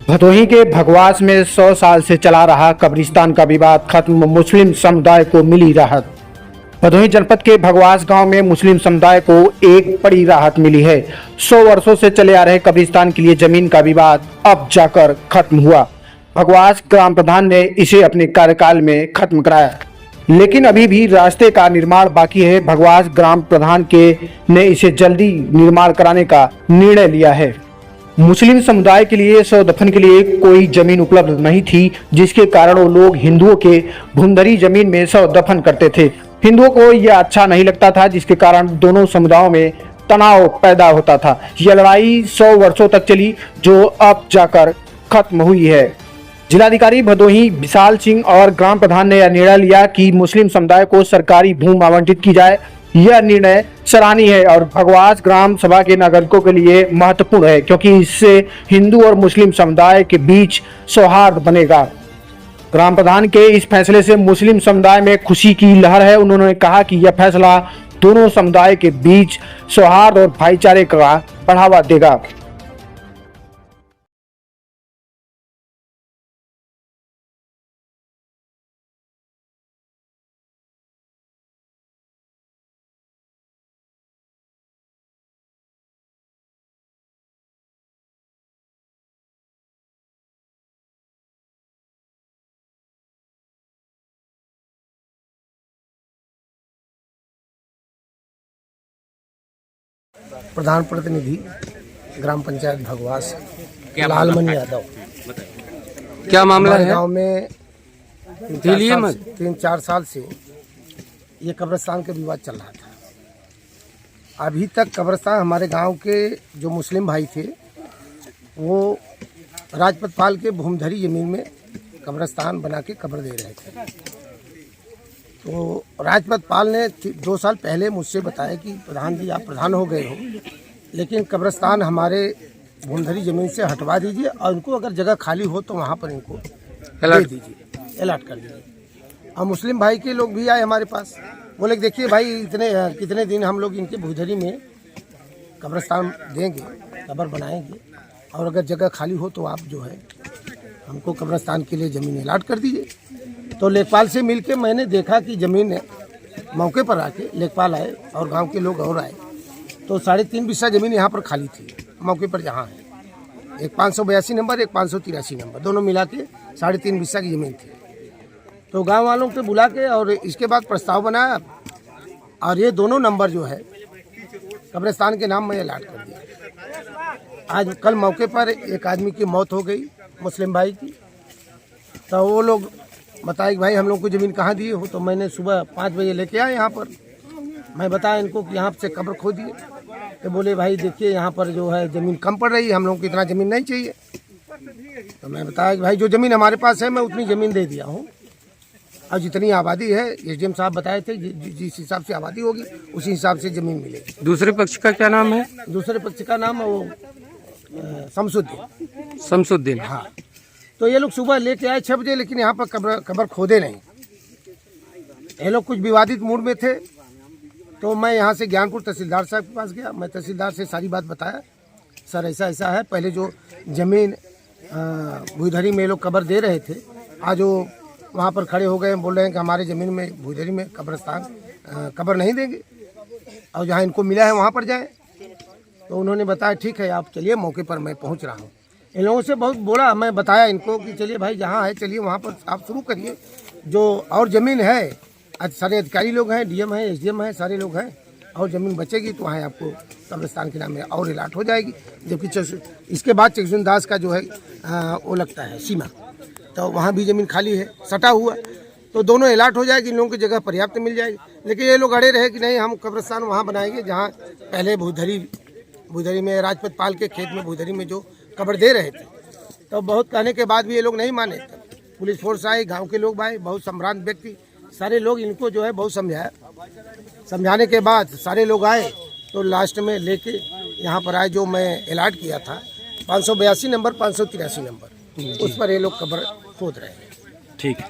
भदोही के भगवास में 100 साल से चला रहा कब्रिस्तान का विवाद खत्म, मुस्लिम समुदाय को मिली राहत। भदोही जनपद के भगवास गांव में मुस्लिम समुदाय को एक बड़ी राहत मिली है। 100 वर्षों से चले आ रहे कब्रिस्तान के लिए जमीन का विवाद अब जाकर खत्म हुआ। भगवास ग्राम प्रधान ने इसे अपने कार्यकाल में खत्म कराया, लेकिन अभी भी रास्ते का निर्माण बाकी है। भगवास ग्राम प्रधान ने इसे जल्दी निर्माण कराने का निर्णय लिया है। मुस्लिम समुदाय के लिए शव दफन के लिए कोई जमीन उपलब्ध नहीं थी, जिसके कारण वो लोग हिंदुओं के भूमधरी जमीन में शव दफन करते थे। हिंदुओं को यह अच्छा नहीं लगता था, जिसके कारण दोनों समुदायों में तनाव पैदा होता था। यह लड़ाई 100 वर्षों तक चली, जो अब जाकर खत्म हुई है। जिलाधिकारी भदोही विशाल सिंह और ग्राम प्रधान ने यह निर्णय लिया कि मुस्लिम समुदाय को सरकारी भूमि आवंटित की जाए। यह निर्णय सराहनीय है और भगवास ग्राम सभा के नागरिकों के लिए महत्वपूर्ण है, क्योंकि इससे हिंदू और मुस्लिम समुदाय के बीच सौहार्द बनेगा। ग्राम प्रधान के इस फैसले से मुस्लिम समुदाय में खुशी की लहर है। उन्होंने कहा कि यह फैसला दोनों समुदाय के बीच सौहार्द और भाईचारे का बढ़ावा देगा। प्रधान प्रतिनिधि ग्राम पंचायत भगवास लालमणि यादव। क्या मामला है? गांव में 3-4 साल से ये कब्रिस्तान का विवाद चल रहा था। अभी तक कब्रिस्तान हमारे गांव के जो मुस्लिम भाई थे वो राजपत पाल के भूमधरी जमीन में कब्रिस्तान बना के कब्र दे रहे थे। तो राजपत पाल ने 2 साल पहले मुझसे बताया कि प्रधान जी, आप प्रधान हो गए हो, लेकिन कब्रिस्तान हमारे भूमधरी ज़मीन से हटवा दीजिए और उनको अगर जगह खाली हो तो वहाँ पर इनको दे दीजिए, अलॉट कर दीजिए। और मुस्लिम भाई के लोग भी आए हमारे पास, बोले देखिए भाई, कितने दिन हम लोग इनके भूमधरी में कब्रिस्तान देंगे, कब्र बनाएंगे, और अगर जगह खाली हो तो आप जो है हमको कब्रिस्तान के लिए ज़मीन अलॉट कर दीजिए। तो लेखपाल से मिलके मैंने देखा कि ज़मीन मौके पर आके लेखपाल आए और गांव के लोग और आए, तो 3.5 बिस्सा ज़मीन यहाँ पर खाली थी मौके पर जहाँ है। एक 582 नंबर, एक 583 नंबर, दोनों मिला के 3.5 बिस्सा की ज़मीन थी। तो गांव वालों को बुला के और इसके बाद प्रस्ताव बनाया और ये दोनों नंबर जो है कब्रिस्तान के नाम में अलॉट कर दिया। आज कल मौके पर एक आदमी की मौत हो गई, मुस्लिम भाई की। तो वो लोग बताया कि भाई हम लोग को ज़मीन कहाँ दिए हो। तो मैंने सुबह 5 बजे लेके आया यहाँ पर। मैं बताया इनको कि यहाँ से कब्र खो दिए। तो बोले भाई देखिए यहाँ पर जो है ज़मीन कम पड़ रही है, हम लोग को इतना ज़मीन नहीं चाहिए। तो मैं बताया कि भाई जो ज़मीन हमारे पास है मैं उतनी ज़मीन दे दिया हूँ, और जितनी आबादी है एसडीएम साहब बताए थे जिस हिसाब से आबादी होगी उसी हिसाब से ज़मीन मिलेगी। दूसरे पक्ष का क्या नाम है? दूसरे पक्ष का नाम है वो शमसुद्दीन। हाँ। तो ये लोग सुबह लेके आए 6 बजे, लेकिन यहाँ पर कब्र खोदे नहीं। ये लोग कुछ विवादित मूड में थे। तो मैं यहाँ से ज्ञानपुर तहसीलदार साहब के पास गया। मैं तहसीलदार से सारी बात बताया, सर ऐसा ऐसा है। पहले जो ज़मीन भूधरी में लोग कब्र दे रहे थे, आज वो वहाँ पर खड़े हो गए, बोल रहे हैं कि हमारे ज़मीन में भूधरी में कब्रिस्तान कब्र नहीं देंगे, और जहाँ इनको मिला है वहाँ पर जाएँ। तो उन्होंने बताया ठीक है, आप चलिए, मौके पर मैं पहुँच रहा हूँ। इन लोगों से बहुत बोला, मैं बताया इनको कि चलिए भाई जहाँ है चलिए वहाँ पर आप शुरू करिए। जो और ज़मीन है, आज सारे अधिकारी लोग हैं, डीएम है, एसडीएम है, सारे लोग हैं, और ज़मीन बचेगी तो वहाँ आपको कब्रिस्तान के नाम में और अलॉट हो जाएगी। जबकि इसके बाद चेकजुन दास का जो है वो लगता है सीमा, तो वहाँ भी ज़मीन खाली है, सटा हुआ, तो दोनों अलॉट हो जाएगी, इन लोगों की जगह पर्याप्त मिल जाएगी। लेकिन ये लोग अड़े रहे कि नहीं, हम कब्रिस्तान वहाँ बनाएंगे जहाँ पहले भूधरी में राजपत पाल के खेत में भूधरी में जो कब्र दे रहे थे। तो बहुत कहने के बाद भी ये लोग नहीं माने। पुलिस फोर्स आई, गांव के लोग आए, बहुत संभ्रांत व्यक्ति, सारे लोग इनको जो है बहुत समझाया। समझाने के बाद सारे लोग आए, तो लास्ट में लेके यहाँ पर आए, जो मैं अलॉट किया था 582 नंबर, 583 नंबर, उस पर ये लोग कब्र खोद रहे हैं। ठीक है।